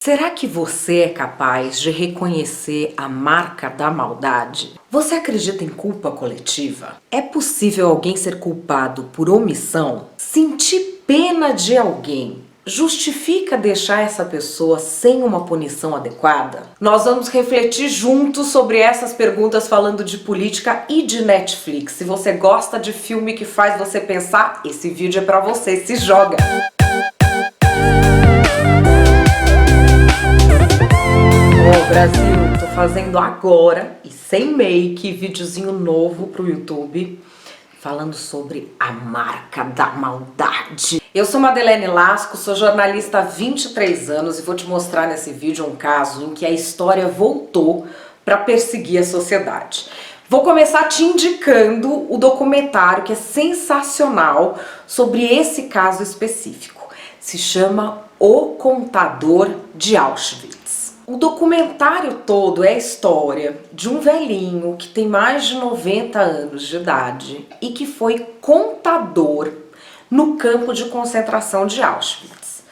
Será que você é capaz de reconhecer a marca da maldade? Você acredita em culpa coletiva? É possível alguém ser culpado por omissão? Sentir pena de alguém justifica deixar essa pessoa sem uma punição adequada? Nós vamos refletir juntos sobre essas perguntas falando de política e de Netflix. Se você gosta de filme que faz você pensar, esse vídeo é pra você, se joga! Brasil, tô fazendo agora e sem make, videozinho novo pro YouTube falando sobre a marca da maldade. Eu sou Madeleine Lasco, sou jornalista há 23 anos e vou te mostrar nesse vídeo um caso em que a história voltou para perseguir a sociedade. Vou começar te indicando o documentário que é sensacional sobre esse caso específico. Se chama O Contador de Auschwitz. O documentário todo é a história de um velhinho que tem mais de 90 anos de idade e que foi contador no campo de concentração de Auschwitz.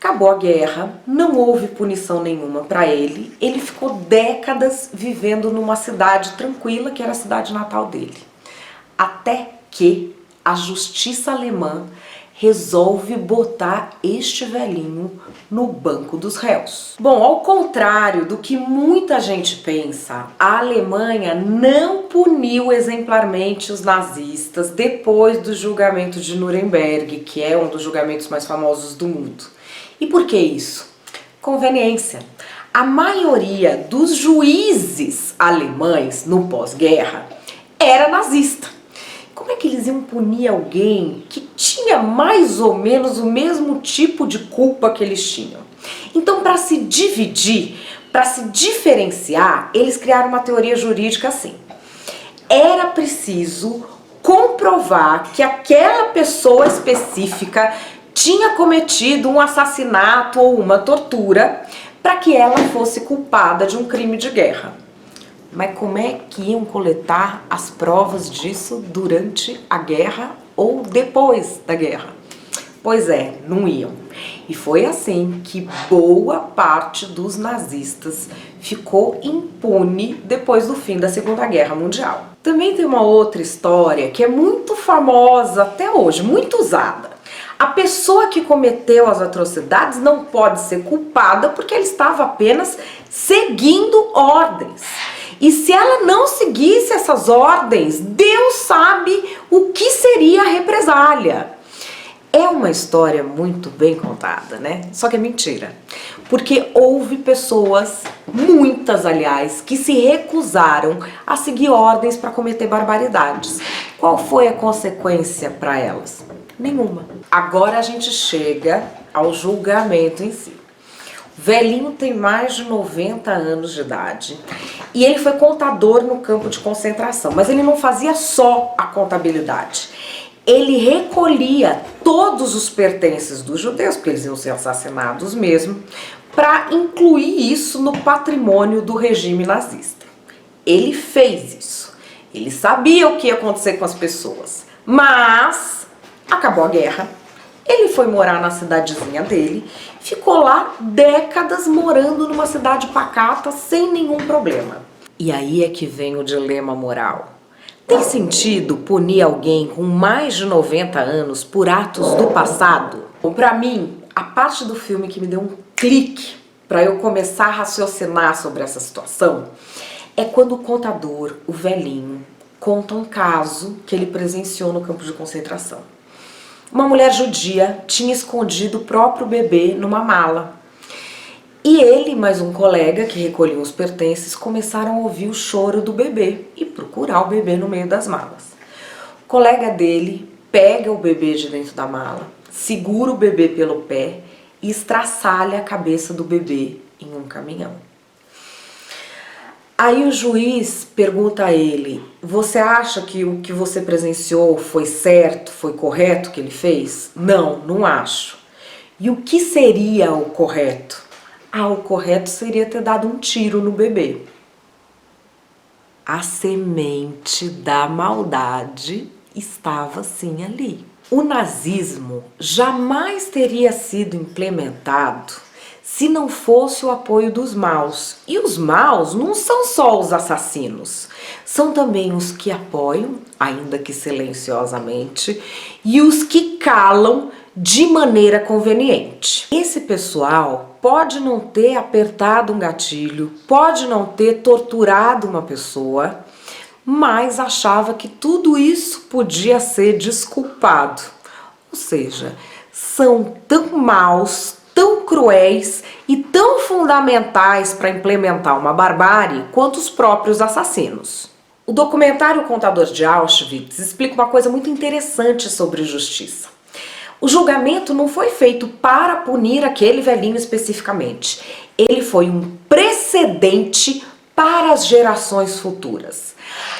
Acabou a guerra, não houve punição nenhuma para ele, ele ficou décadas vivendo numa cidade tranquila, que era a cidade natal dele. Até que a justiça alemã resolve botar este velhinho no banco dos réus. Bom, ao contrário do que muita gente pensa, a Alemanha não puniu exemplarmente os nazistas depois do julgamento de Nuremberg, que é um dos julgamentos mais famosos do mundo. E por que isso? Conveniência. A maioria dos juízes alemães no pós-guerra era nazista. Como é que eles iam punir alguém que tinha mais ou menos o mesmo tipo de culpa que eles tinham? Então, para se dividir, para se diferenciar, eles criaram uma teoria jurídica assim. Era preciso comprovar que aquela pessoa específica tinha cometido um assassinato ou uma tortura para que ela fosse culpada de um crime de guerra. Mas como é que iam coletar as provas disso durante a guerra ou depois da guerra? Pois é, não iam. E foi assim que boa parte dos nazistas ficou impune depois do fim da Segunda Guerra Mundial. Também tem uma outra história que é muito famosa até hoje, muito usada. A pessoa que cometeu as atrocidades não pode ser culpada porque ela estava apenas seguindo ordens. E se ela não seguisse essas ordens, Deus sabe o que seria a represália. É uma história muito bem contada, né? Só que é mentira. Porque houve pessoas, muitas aliás, que se recusaram a seguir ordens para cometer barbaridades. Qual foi a consequência para elas? Nenhuma. Agora a gente chega ao julgamento em si. O velhinho tem mais de 90 anos de idade e ele foi contador no campo de concentração, mas ele não fazia só a contabilidade. Ele recolhia todos os pertences dos judeus, porque eles iam ser assassinados mesmo, para incluir isso no patrimônio do regime nazista. Ele fez isso. Ele sabia o que ia acontecer com as pessoas, mas acabou a guerra. Ele foi morar na cidadezinha dele, ficou lá décadas morando numa cidade pacata sem nenhum problema. E aí é que vem o dilema moral. Tem sentido punir alguém com mais de 90 anos por atos do passado? Bom, pra mim, a parte do filme que me deu um clique para eu começar a raciocinar sobre essa situação é quando o contador, o velhinho, conta um caso que ele presenciou no campo de concentração. Uma mulher judia tinha escondido o próprio bebê numa mala. E ele e mais um colega que recolhiam os pertences começaram a ouvir o choro do bebê e procurar o bebê no meio das malas. O colega dele pega o bebê de dentro da mala, segura o bebê pelo pé e estraçalha a cabeça do bebê em um caminhão. Aí o juiz pergunta a ele, você acha que o que você presenciou foi certo, foi correto o que ele fez? Não, não acho. E o que seria o correto? O correto seria ter dado um tiro no bebê. A semente da maldade estava sim ali. O nazismo jamais teria sido implementado se não fosse o apoio dos maus. E os maus não são só os assassinos, são também os que apoiam, ainda que silenciosamente, e os que calam de maneira conveniente. Esse pessoal pode não ter apertado um gatilho, pode não ter torturado uma pessoa, mas achava que tudo isso podia ser desculpado. Ou seja, são tão maus, tão cruéis e tão fundamentais para implementar uma barbárie quanto os próprios assassinos. O documentário Contador de Auschwitz explica uma coisa muito interessante sobre justiça. O julgamento não foi feito para punir aquele velhinho especificamente. Ele foi um precedente para as gerações futuras.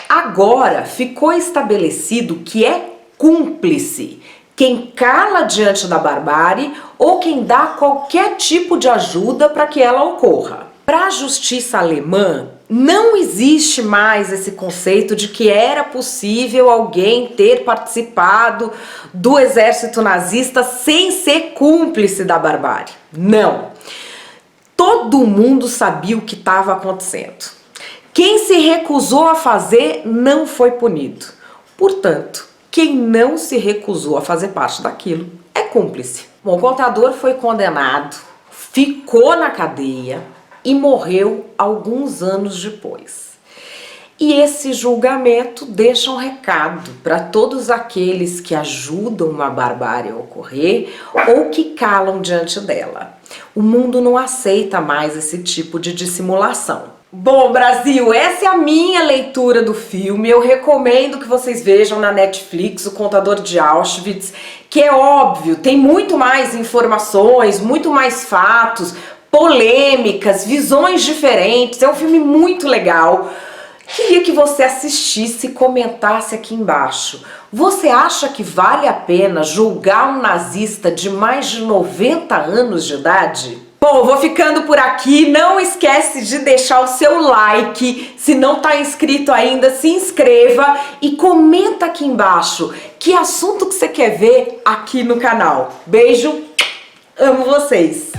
Agora ficou estabelecido que é cúmplice quem cala diante da barbárie ou quem dá qualquer tipo de ajuda para que ela ocorra. Para a justiça alemã, não existe mais esse conceito de que era possível alguém ter participado do exército nazista sem ser cúmplice da barbárie. Não. Todo mundo sabia o que estava acontecendo. Quem se recusou a fazer não foi punido. Portanto, quem não se recusou a fazer parte daquilo é cúmplice. Bom, o contador foi condenado, ficou na cadeia e morreu alguns anos depois. E esse julgamento deixa um recado para todos aqueles que ajudam uma barbárie a ocorrer ou que calam diante dela. O mundo não aceita mais esse tipo de dissimulação. Bom, Brasil, essa é a minha leitura do filme. Eu recomendo que vocês vejam na Netflix o Contador de Auschwitz, que é óbvio, tem muito mais informações, muito mais fatos, polêmicas, visões diferentes. É um filme muito legal. Queria que você assistisse e comentasse aqui embaixo. Você acha que vale a pena julgar um nazista de mais de 90 anos de idade? Bom, vou ficando por aqui. Não esquece de deixar o seu like. Se não está inscrito ainda, se inscreva e comenta aqui embaixo que assunto que você quer ver aqui no canal. Beijo, amo vocês!